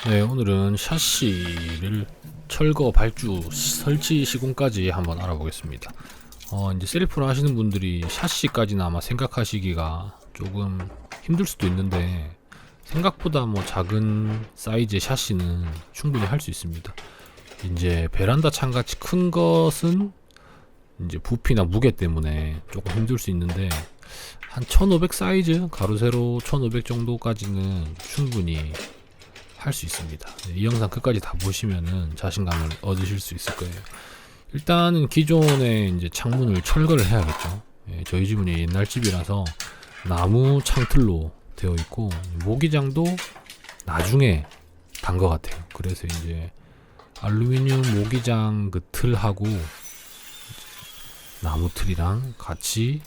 네, 오늘은 샤시를 철거, 발주, 설치 시공까지 한번 알아보겠습니다. 이제 셀프로 하시는 분들이 샤시까지는 아마 생각하시기가 조금 힘들 수도 있는데 생각보다 뭐 작은 사이즈의 샤시는 충분히 할 수 있습니다. 이제 베란다 창같이 큰 것은 이제 부피나 무게 때문에 조금 힘들 수 있는데 한 1500 사이즈, 가로 세로 1500 정도까지는 충분히 할 수 있습니다. 이 영상 끝까지 다 보시면은 자신감을 얻으실 수 있을 거예요. 일단은 기존의 이제 창문을 철거를 해야겠죠. 저희 집은 옛날 집이라서 나무 창틀로 되어 있고 모기장도 나중에 단 것 같아요. 그래서 이제 알루미늄 모기장 그 틀하고 나무 틀이랑 같이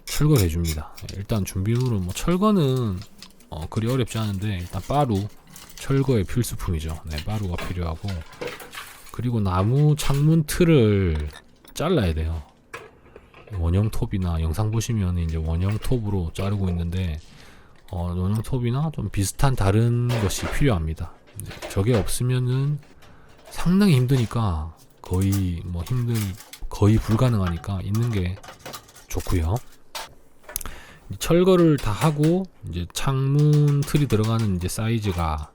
철거해 줍니다. 일단 준비물은 뭐 철거는 그리 어렵지 않은데 일단 바루 철거의 필수품이죠. 네, 바루가 필요하고 그리고 나무 창문 틀을 잘라야 돼요. 원형 톱이나 영상 보시면 이제 원형 톱으로 자르고 있는데 원형 톱이나 좀 비슷한 다른 것이 필요합니다. 저게 없으면은 상당히 힘드니까 거의 불가능하니까 있는 게 좋고요. 철거를 다 하고 이제 창문 틀이 들어가는 이제 사이즈가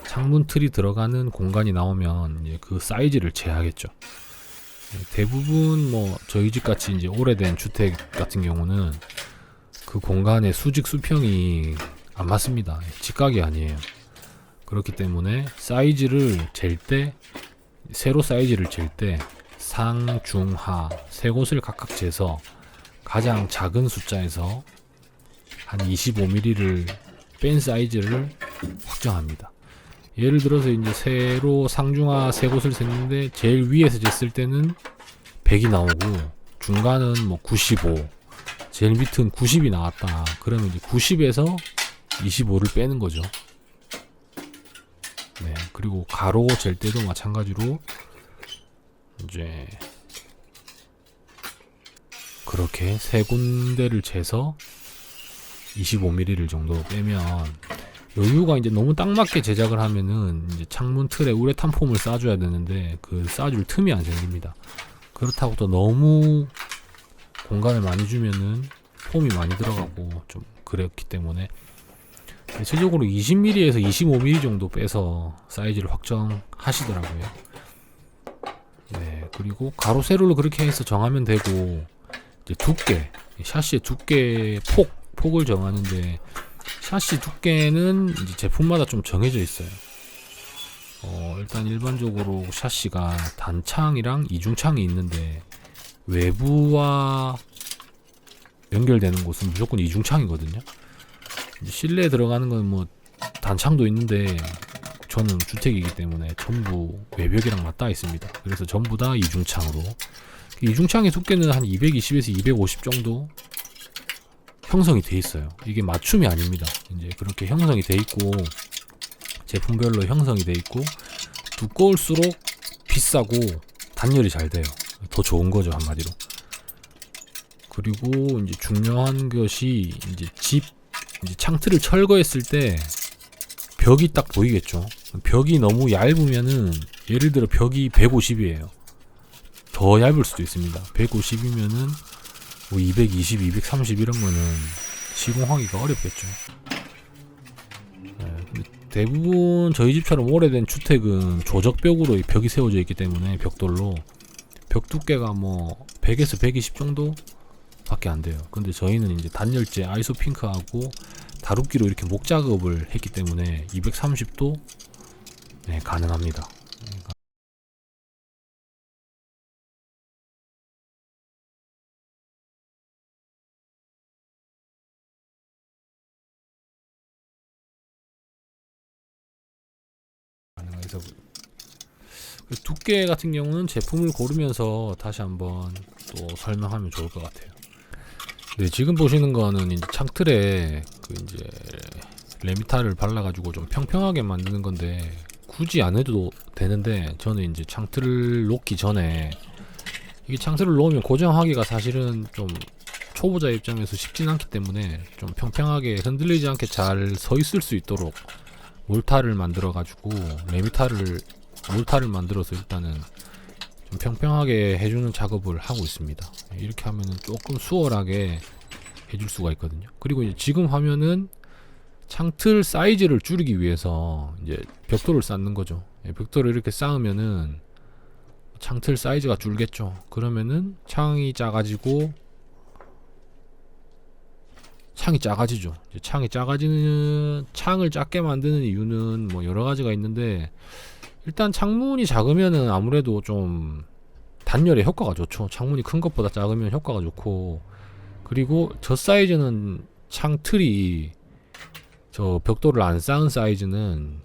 창문 틀이 들어가는 공간이 나오면 이제 그 사이즈를 재야겠죠. 대부분 뭐 저희 집 같이 이제 오래된 주택 같은 경우는 그 공간의 수직 수평이 안 맞습니다. 직각이 아니에요. 그렇기 때문에 사이즈를 잴 때 세로 사이즈를 잴 때 상, 중, 하 세 곳을 각각 재서 가장 작은 숫자에서 한 25mm를 뺀 사이즈를 확정합니다. 예를 들어서 이제 세로 상중하 세 곳을 셌는데 제일 위에서 쟀을 때는 100이 나오고 중간은 뭐 95, 제일 밑은 90이 나왔다. 그러면 이제 90에서 25를 빼는 거죠. 네, 그리고 가로 잴 때도 마찬가지로 이제 그렇게 세 군데를 재서 25mm를 정도 빼면 여유가 이제 너무 딱 맞게 제작을 하면은 이제 창문 틀에 우레탄 폼을 쏴줘야 되는데 그 쏴줄 틈이 안 생깁니다. 그렇다고 또 너무 공간을 많이 주면은 폼이 많이 들어가고 좀 그랬기 때문에 대체적으로 20mm에서 25mm 정도 빼서 사이즈를 확정하시더라고요. 네, 그리고 가로 세로를 그렇게 해서 정하면 되고 이제 두께, 샤시의 두께 폭을 정하는데 샤시 두께는 이제 제품마다 좀 정해져 있어요. 일단 일반적으로 샤시가 단창이랑 이중창이 있는데 외부와 연결되는 곳은 무조건 이중창이거든요. 실내에 들어가는 건 뭐 단창도 있는데 저는 주택이기 때문에 전부 외벽이랑 맞닿아 있습니다. 그래서 전부 다 이중창으로. 이중창의 두께는 한 220에서 250 정도 형성이 돼 있어요. 이게 맞춤이 아닙니다. 이제 그렇게 형성이 돼 있고 제품별로 형성이 돼 있고 두꺼울수록 비싸고 단열이 잘 돼요. 더 좋은 거죠, 한마디로. 그리고 이제 중요한 것이 이제 이제 창틀을 철거했을 때 벽이 딱 보이겠죠. 벽이 너무 얇으면은 예를 들어 벽이 150이에요. 더 얇을 수도 있습니다. 150이면은 뭐 220, 230 이런 거는 시공하기가 어렵겠죠. 네, 근데 대부분 저희 집처럼 오래된 주택은 조적벽으로 이 벽이 세워져 있기 때문에 벽돌로 벽 두께가 뭐 100에서 120 정도 밖에 안 돼요. 근데 저희는 이제 단열재 아이소핑크하고 다루기로 이렇게 목 작업을 했기 때문에 230도 네, 가능합니다. 그래서 두께 같은 경우는 제품을 고르면서 다시 한번 또 설명하면 좋을 것 같아요. 네, 지금 보시는 거는 이제 창틀에 그 이제 레미타를 발라가지고 좀 평평하게 만드는 건데 굳이 안 해도 되는데 저는 이제 창틀을 놓기 전에 이게 창틀을 놓으면 고정하기가 사실은 좀 초보자 입장에서 쉽진 않기 때문에 좀 평평하게 흔들리지 않게 잘 서 있을 수 있도록 몰타를 만들어 가지고 몰타를 만들어서 일단은 좀 평평하게 해주는 작업을 하고 있습니다. 이렇게 하면은 조금 수월하게 해줄 수가 있거든요. 그리고 이제 지금 화면은 창틀 사이즈를 줄이기 위해서 이제 벽돌을 쌓는 거죠. 벽돌을 이렇게 쌓으면은 창틀 사이즈가 줄겠죠. 그러면은 창이 작아지고 창이 작아지죠. 이제 창이 작아지는 창을 작게 만드는 이유는 뭐 여러 가지가 있는데 일단 창문이 작으면은 아무래도 좀 단열에 효과가 좋죠. 창문이 큰 것보다 작으면 효과가 좋고 그리고 저 사이즈는 창틀이 저 벽돌을 안 쌓은 사이즈는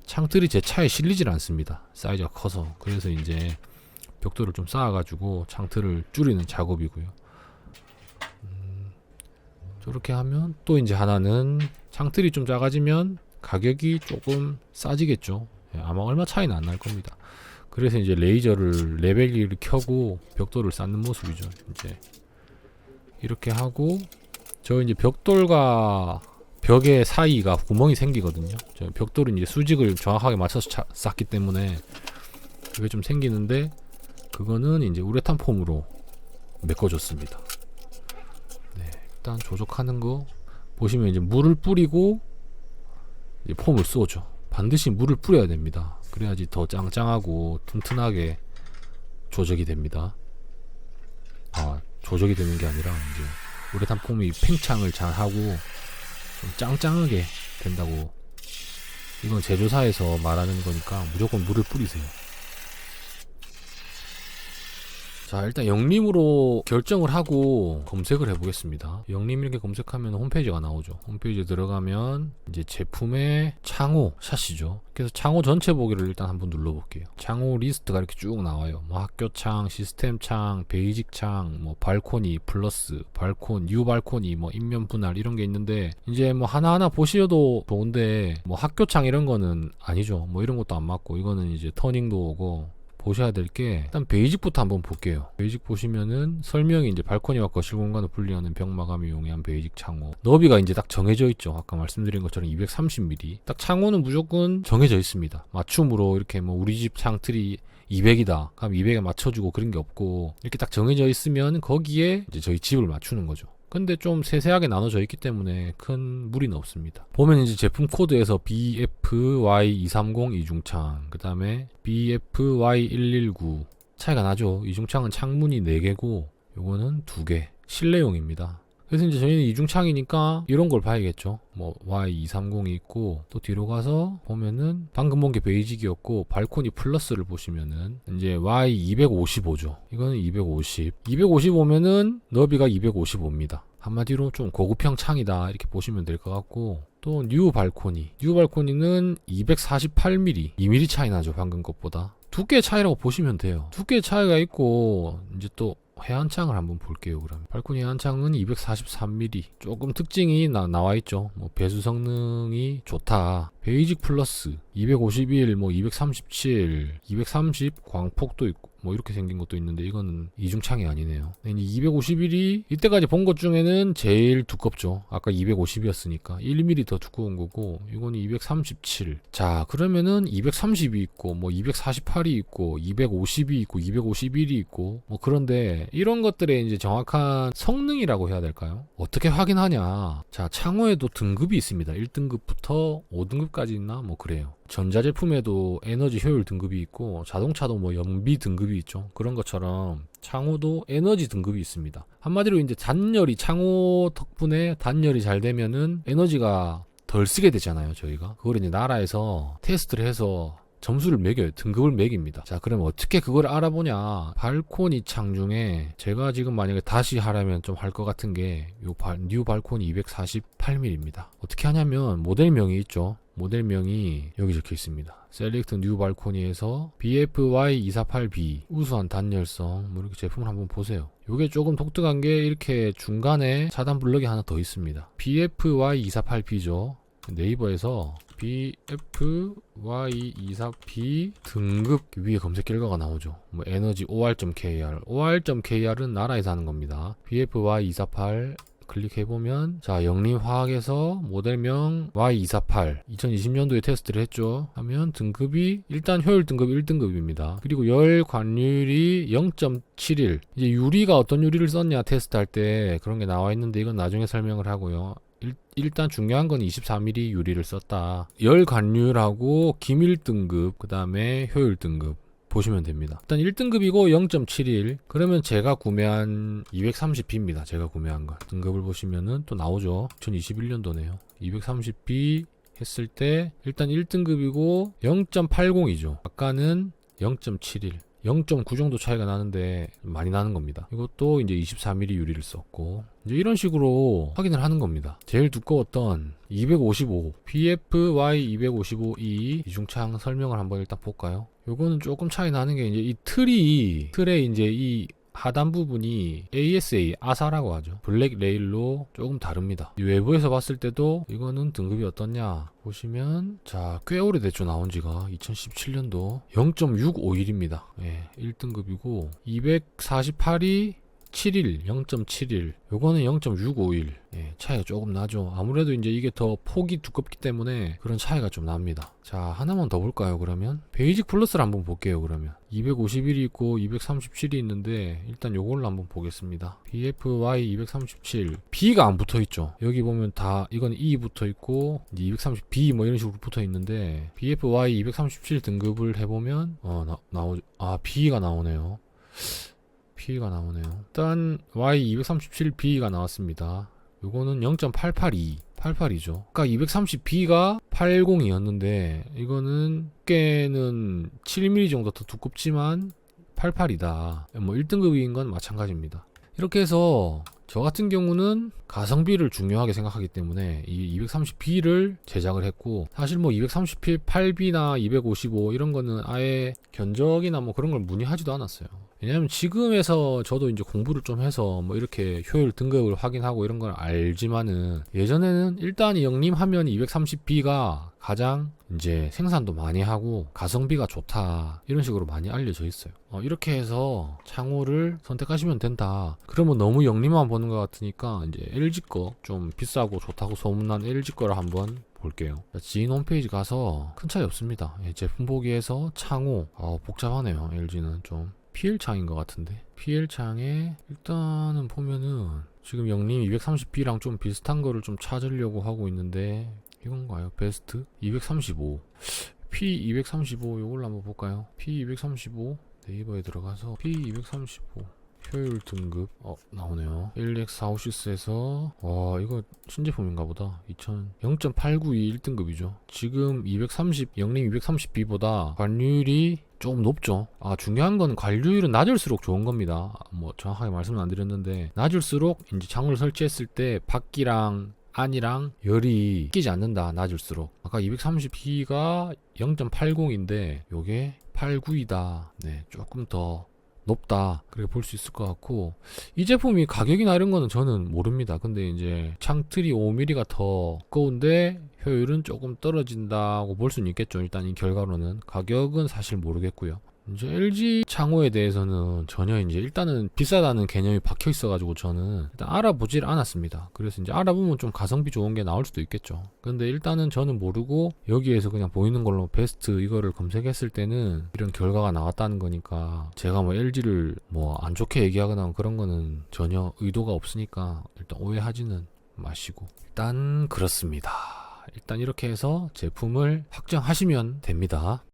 창틀이 제 차에 실리질 않습니다. 사이즈가 커서. 그래서 이제 벽돌을 좀 쌓아가지고 창틀을 줄이는 작업이고요. 저렇게 하면 또 이제 하나는 창틀이 좀 작아지면 가격이 조금 싸지겠죠. 아마 얼마 차이는 안 날 겁니다. 그래서 이제 레이저를 레벨기를 켜고 벽돌을 쌓는 모습이죠. 이제 이렇게 하고 저 이제 벽돌과 벽의 사이가 구멍이 생기거든요. 저 벽돌은 이제 수직을 정확하게 맞춰서 쌓기 때문에 그게 좀 생기는데 그거는 이제 우레탄 폼으로 메꿔줬습니다. 네, 일단 조작하는 거 보시면 이제 물을 뿌리고 이제 폼을 쏘죠. 반드시 물을 뿌려야 됩니다. 그래야지 더 짱짱하고 튼튼하게 조작이 됩니다. 아, 조작이 되는 게 아니라 이제 우레탄 폼이 팽창을 잘 하고 좀 짱짱하게 된다고. 이건 제조사에서 말하는 거니까 무조건 물을 뿌리세요. 자, 일단 영림으로 결정을 하고 검색을 해보겠습니다. 영림 이렇게 검색하면 홈페이지가 나오죠. 홈페이지에 들어가면 이제 제품의 창호 샷이죠. 그래서 창호 전체 보기를 일단 한번 눌러볼게요. 창호 리스트가 이렇게 쭉 나와요. 뭐 학교창, 시스템창, 베이직창, 뭐 발코니 플러스, 뉴 발코니, 뭐 인면 분할 이런 게 있는데 이제 뭐 하나하나 보셔도 좋은데 뭐 학교창 이런 거는 아니죠. 뭐 이런 것도 안 맞고 이거는 이제 터닝도 오고 보셔야 될 게 일단 베이직부터 한번 볼게요. 베이직 보시면은 설명이 이제 발코니와 거실 공간을 분리하는 벽 마감을 이용한 베이직 창호. 너비가 이제 딱 정해져 있죠. 아까 말씀드린 것처럼 230mm. 딱 창호는 무조건 정해져 있습니다. 맞춤으로 이렇게 뭐 우리 집 창틀이 200이다. 그럼 200에 맞춰주고 그런 게 없고 이렇게 딱 정해져 있으면 거기에 이제 저희 집을 맞추는 거죠. 근데 좀 세세하게 나눠져 있기 때문에 큰 무리는 없습니다. 보면 이제 제품 코드에서 BFY230 이중창, 그 다음에 BFY119 차이가 나죠. 이중창은 창문이 4개고 요거는 2개 실내용입니다. 그래서 이제 저희는 이중창이니까 이런 걸 봐야겠죠. 뭐 Y230이 있고 또 뒤로 가서 보면은 방금 본 게 베이직이었고 발코니 플러스를 보시면은 이제 Y255죠. 이거는 250. 255면은 너비가 255입니다. 한마디로 좀 고급형 창이다 이렇게 보시면 될 것 같고 또 뉴 발코니는 248mm 2mm 차이 나죠. 방금 것보다 두께 차이라고 보시면 돼요. 두께 차이가 있고 이제 또 해안창을 한번 볼게요. 그러면 발코니 해안창은 243mm 조금 특징이 나와 있죠. 뭐 배수 성능이 좋다. 베이직 플러스 251, 뭐 237, 230 광폭도 있고 뭐 이렇게 생긴 것도 있는데 이거는 이중창이 아니네요. 251이 이때까지 본 것 중에는 제일 두껍죠. 아까 250이었으니까 1mm 더 두꺼운 거고 이거는 237. 자, 그러면은 230이 있고 뭐 248이 있고 250이 있고 251이 있고 뭐 그런데 이런 것들의 이제 정확한 성능이라고 해야 될까요? 어떻게 확인하냐? 자, 창호에도 등급이 있습니다. 1등급부터 5등급까지 있나? 뭐 그래요. 전자제품에도 에너지 효율 등급이 있고 자동차도 뭐 연비 등급이 있죠. 그런 것처럼 창호도 에너지 등급이 있습니다. 한마디로 이제 창호 덕분에 단열이 잘 되면은 에너지가 덜 쓰게 되잖아요. 저희가 그걸 이제 나라에서 테스트를 해서 점수를 매겨요. 등급을 매깁니다. 자, 그러면 어떻게 그걸 알아보냐? 발코니 창 중에 제가 지금 만약에 다시 하라면 좀 할 것 같은 게 요 뉴 발코니 248mm입니다. 어떻게 하냐면 모델명이 있죠. 모델명이 여기 적혀 있습니다. 셀렉트 뉴 발코니에서 BFY248B 우수한 단열성 뭐 이렇게 제품을 한번 보세요. 요게 조금 독특한 게 이렇게 중간에 차단 블럭이 하나 더 있습니다. BFY248B죠. 네이버에서 BFY248B 등급 위에 검색 결과가 나오죠. 뭐 에너지 OR.KR OR.KR은 나라에서 하는 겁니다. BFY248 클릭해보면 자 영림화학에서 모델명 Y248 2020년도에 테스트를 했죠 하면 등급이 일단 효율 등급 1등급입니다. 그리고 열 관율이 0.71 이제 유리가 어떤 유리를 썼냐 테스트할 때 그런 게 나와 있는데 이건 나중에 설명을 하고요. 일단 중요한 건 24mm 유리를 썼다. 열 관율하고 기밀 등급 그 다음에 효율 등급 보시면 됩니다. 일단 1등급이고 0.71 그러면 제가 구매한 230B입니다. 제가 구매한 거 등급을 보시면은 또 나오죠. 2021년도네요. 230B 했을 때 일단 1등급이고 0.80이죠. 아까는 0.71 0.9 정도 차이가 나는데 많이 나는 겁니다. 이것도 이제 24mm 유리를 썼고 이제 이런 식으로 확인을 하는 겁니다. 제일 두꺼웠던 255 BFY255E 이중창 설명을 한번 일단 볼까요? 요거는 조금 차이 나는 게 이제 이 틀에 이제 이 하단 부분이 ASA 아사라고 하죠. 블랙 레일로 조금 다릅니다. 이 외부에서 봤을 때도 이거는 등급이 어떻냐 보시면 자 꽤 오래됐죠. 나온 지가 2017년도 0.651입니다. 예, 1등급이고 248이 71, 0.71 요거는 0.651 예, 차이가 조금 나죠. 아무래도 이제 이게 더 폭이 두껍기 때문에 그런 차이가 좀 납니다. 자 하나만 더 볼까요? 그러면 베이직 플러스를 한번 볼게요. 그러면 251이 있고 237이 있는데 일단 요걸로 한번 보겠습니다. BFY 237 B가 안 붙어있죠. 여기 보면 다 이건 E 붙어있고 230B 뭐 이런 식으로 붙어있는데 BFY 237 등급을 해보면 나오죠. 아 B가 나오네요. B가 나오네요. 일단 Y237B가 나왔습니다. 요거는 0.882죠. 아까 230B가 80이었는데 이거는 두께는 7mm 정도 더 두껍지만 88이다. 뭐 1등급인 건 마찬가지입니다. 이렇게 해서 저 같은 경우는 가성비를 중요하게 생각하기 때문에 이 230B를 제작을 했고 사실 뭐 238B나 255 이런 거는 아예 견적이나 뭐 그런 걸 문의하지도 않았어요. 왜냐면 지금에서 저도 이제 공부를 좀 해서 뭐 이렇게 효율 등급을 확인하고 이런 걸 알지만은 예전에는 일단 영림하면 230B가 가장 이제 생산도 많이 하고 가성비가 좋다 이런 식으로 많이 알려져 있어요. 이렇게 해서 창호를 선택하시면 된다. 그러면 너무 영림만 보는 것 같으니까 이제 LG 거 좀 비싸고 좋다고 소문난 LG 거를 한번 볼게요. 지인 홈페이지 가서 큰 차이 없습니다. 제품 보기에서 창호 복잡하네요. LG는 좀 PL창인 것 같은데 PL창에 일단은 보면은 지금 영림 230B랑 좀 비슷한 거를 좀 찾으려고 하고 있는데 이건가요? 베스트 235 P235 요걸로 한번 볼까요? P235 네이버에 들어가서 P235 효율 등급 나오네요. 1X456에서 이거 신제품인가 보다. 0.892 1등급이죠. 지금 영림 230B보다 관율이 조금 높죠. 중요한 건 관리율은 낮을수록 좋은 겁니다. 뭐 정확하게 말씀은 안 드렸는데 낮을수록 이제 창호를 설치했을 때 밖이랑 안이랑 열이 끼지 않는다. 낮을수록. 아까 230B가 0.80인데 요게 89이다. 네, 조금 더 높다. 그렇게 볼 수 있을 것 같고 이 제품이 가격이나 이런 거는 저는 모릅니다. 근데 이제 창틀이 5mm가 더 두꺼운데 효율은 조금 떨어진다고 볼 수는 있겠죠. 일단 이 결과로는 가격은 사실 모르겠고요. 이제 LG 창호에 대해서는 전혀 이제 일단은 비싸다는 개념이 박혀 있어가지고 저는 일단 알아보질 않았습니다. 그래서 이제 알아보면 좀 가성비 좋은 게 나올 수도 있겠죠. 근데 일단은 저는 모르고 여기에서 그냥 보이는 걸로 베스트 이거를 검색했을 때는 이런 결과가 나왔다는 거니까 제가 뭐 LG를 뭐 안 좋게 얘기하거나 그런 거는 전혀 의도가 없으니까 일단 오해하지는 마시고 일단 그렇습니다. 일단 이렇게 해서 제품을 확정하시면 됩니다.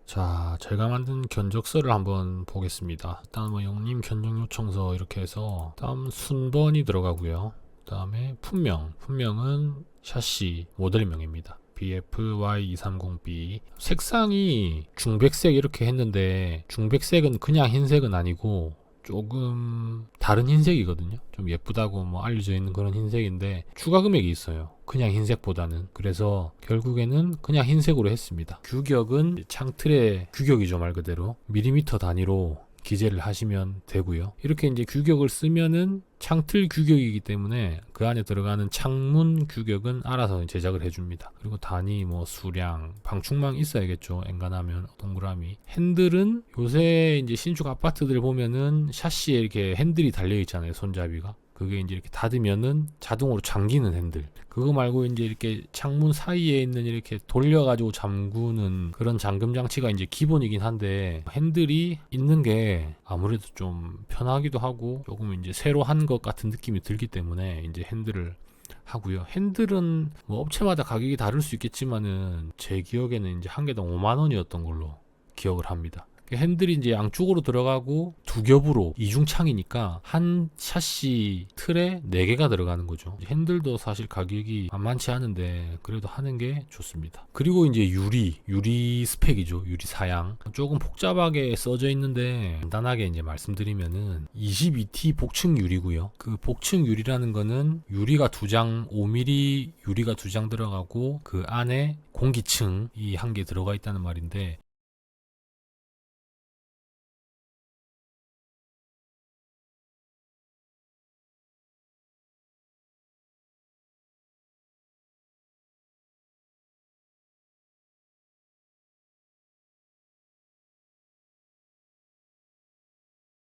자, 제가 만든 견적서를 한번 보겠습니다. 일단 뭐 영림 견적 요청서 이렇게 해서 다음 순번이 들어가고요. 그 다음에 품명은 샤시 모델명입니다. BFY230B 색상이 중백색 이렇게 했는데 중백색은 그냥 흰색은 아니고 조금 다른 흰색이거든요. 좀 예쁘다고 뭐 알려져 있는 그런 흰색인데 추가 금액이 있어요. 그냥 흰색보다는. 그래서 결국에는 그냥 흰색으로 했습니다. 규격은 창틀의 규격이죠. 말 그대로 밀리미터 단위로 기재를 하시면 되고요. 이렇게 이제 규격을 쓰면은 창틀 규격이기 때문에 그 안에 들어가는 창문 규격은 알아서 제작을 해줍니다. 그리고 단위, 뭐 수량, 방충망 있어야겠죠. 엔간하면 동그라미. 핸들은 요새 이제 신축 아파트들 보면은 샤시에 이렇게 핸들이 달려 있잖아요. 손잡이가. 그게 이제 이렇게 닫으면은 자동으로 잠기는 핸들. 그거 말고 이제 이렇게 창문 사이에 있는 이렇게 돌려가지고 잠그는 그런 잠금 장치가 이제 기본이긴 한데, 핸들이 있는 게 아무래도 좀 편하기도 하고 조금 이제 새로 한 것 같은 느낌이 들기 때문에 이제 핸들을 하고요. 핸들은 뭐 업체마다 가격이 다를 수 있겠지만은 제 기억에는 이제 한 개당 5만 원이었던 걸로 기억을 합니다. 핸들이 이제 양쪽으로 들어가고 두 겹으로 이중창이니까 한 샤시 틀에 4개가 들어가는 거죠. 핸들도 사실 가격이 만만치 않은데 그래도 하는 게 좋습니다. 그리고 이제 유리 스펙이죠. 유리 사양. 조금 복잡하게 써져 있는데 간단하게 이제 말씀드리면은 22T 복층 유리고요. 그 복층 유리라는 거는 유리가 2장, 5mm 유리가 2장 들어가고 그 안에 공기층이 한 개 들어가 있다는 말인데,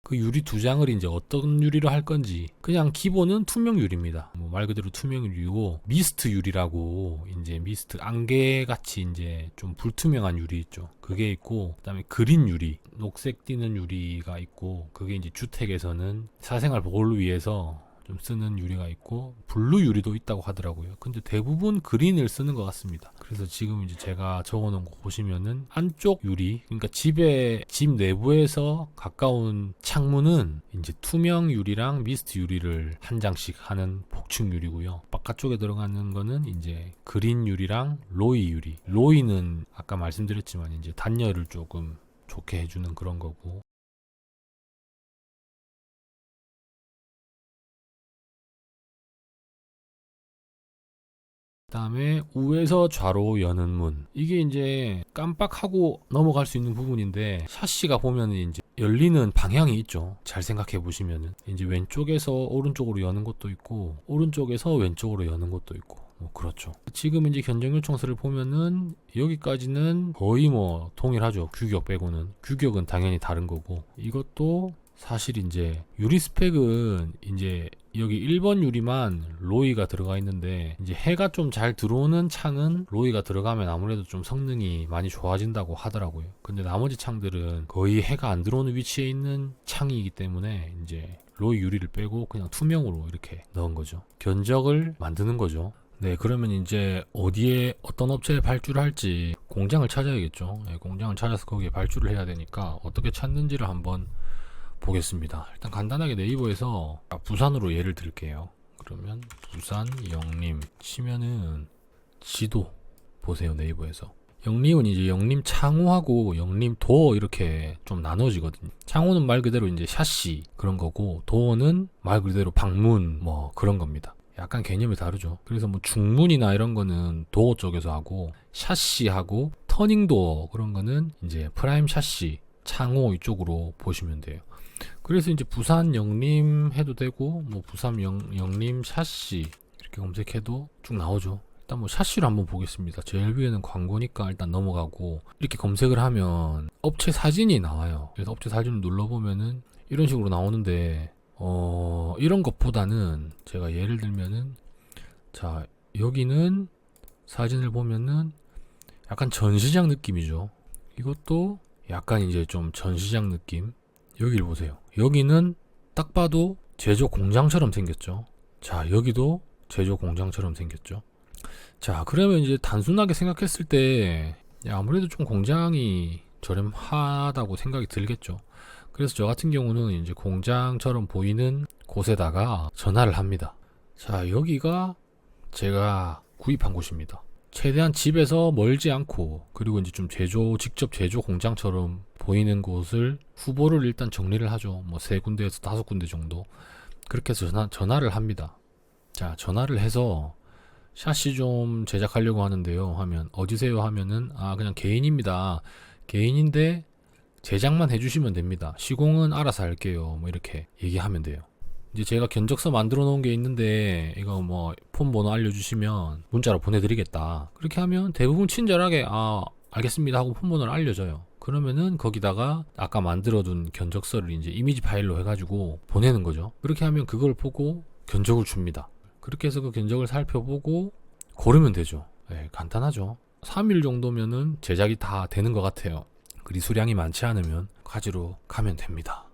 그 유리 2장을 이제 어떤 유리로 할 건지, 그냥 기본은 투명 유리입니다. 뭐 말 그대로 투명 유리고, 미스트 유리라고 이제 미스트 안개 같이 이제 좀 불투명한 유리 있죠. 그게 있고, 그다음에 그린 유리, 녹색 띠는 유리가 있고, 그게 이제 주택에서는 사생활 보호를 위해서 좀 쓰는 유리가 있고, 블루 유리도 있다고 하더라고요. 근데 대부분 그린을 쓰는 것 같습니다. 그래서 지금 이제 제가 적어놓은 거 보시면은 안쪽 유리, 그러니까 집 내부에서 가까운 창문은 이제 투명 유리랑 미스트 유리를 한 장씩 하는 복층 유리고요. 바깥쪽에 들어가는 거는 이제 그린 유리랑 로이 유리. 로이는 아까 말씀드렸지만 이제 단열을 조금 좋게 해주는 그런 거고, 그다음에 우에서 좌로 여는 문. 이게 이제 깜빡하고 넘어갈 수 있는 부분인데, 샤시가 보면은 이제 열리는 방향이 있죠. 잘 생각해 보시면은 이제 왼쪽에서 오른쪽으로 여는 것도 있고, 오른쪽에서 왼쪽으로 여는 것도 있고, 뭐 그렇죠. 지금 이제 견적 요청서를 보면은 여기까지는 거의 뭐 동일하죠. 규격 빼고는. 규격은 당연히 다른 거고, 이것도 사실 이제 유리 스펙은 이제 여기 1번 유리만 로이가 들어가 있는데, 이제 해가 좀 잘 들어오는 창은 로이가 들어가면 아무래도 좀 성능이 많이 좋아진다고 하더라고요. 근데 나머지 창들은 거의 해가 안 들어오는 위치에 있는 창이기 때문에 이제 로이 유리를 빼고 그냥 투명으로 이렇게 넣은 거죠. 견적을 만드는 거죠. 네, 그러면 이제 어디에 어떤 업체에 발주를 할지 공장을 찾아야겠죠. 네, 공장을 찾아서 거기에 발주를 해야 되니까 어떻게 찾는지를 한번 보겠습니다. 일단 간단하게 네이버에서 부산으로 예를 들게요. 그러면 부산 영림 치면은 지도 보세요. 네이버에서 영림은 이제 영림 창호하고 영림 도어 이렇게 좀 나눠지거든요. 창호는 말 그대로 이제 샤시 그런 거고, 도어는 말 그대로 방문 뭐 그런 겁니다. 약간 개념이 다르죠. 그래서 뭐 중문이나 이런 거는 도어 쪽에서 하고, 샤시하고 터닝 도어 그런 거는 이제 프라임 샤시 창호 이쪽으로 보시면 돼요. 그래서 이제 부산 영림 해도 되고, 뭐 부산 영림 샤시 이렇게 검색해도 쭉 나오죠. 일단 뭐 샤시를 한번 보겠습니다. 제일 위에는 광고니까 일단 넘어가고, 이렇게 검색을 하면 업체 사진이 나와요. 그래서 업체 사진을 눌러보면은 이런 식으로 나오는데, 이런 것보다는 제가 예를 들면은, 자 여기는 사진을 보면은 약간 전시장 느낌이죠. 이것도 약간 이제 좀 전시장 느낌. 여기를 보세요. 여기는 딱 봐도 제조 공장처럼 생겼죠. 자, 여기도 제조 공장처럼 생겼죠. 자, 그러면 이제 단순하게 생각했을 때 아무래도 좀 공장이 저렴하다고 생각이 들겠죠. 그래서 저 같은 경우는 이제 공장처럼 보이는 곳에다가 전화를 합니다. 자, 여기가 제가 구입한 곳입니다. 최대한 집에서 멀지 않고, 그리고 이제 좀 직접 제조 공장처럼 보이는 곳을 후보를 일단 정리를 하죠. 뭐 3군데에서 5군데 정도. 그렇게 해서 전화를 합니다. 자, 전화를 해서 샤시 좀 제작하려고 하는데요 하면, 어디세요 하면은, 그냥 개인입니다. 개인인데 제작만 해주시면 됩니다. 시공은 알아서 할게요. 뭐 이렇게 얘기하면 돼요. 이제 제가 견적서 만들어 놓은 게 있는데, 이거 뭐 폰 번호 알려주시면 문자로 보내드리겠다. 그렇게 하면 대부분 친절하게 알겠습니다 하고 폰 번호를 알려줘요. 그러면은 거기다가 아까 만들어둔 견적서를 이제 이미지 파일로 해가지고 보내는 거죠. 그렇게 하면 그걸 보고 견적을 줍니다. 그렇게 해서 그 견적을 살펴보고 고르면 되죠. 간단하죠. 3일 정도면은 제작이 다 되는 것 같아요. 그리 수량이 많지 않으면 가지러 가면 됩니다.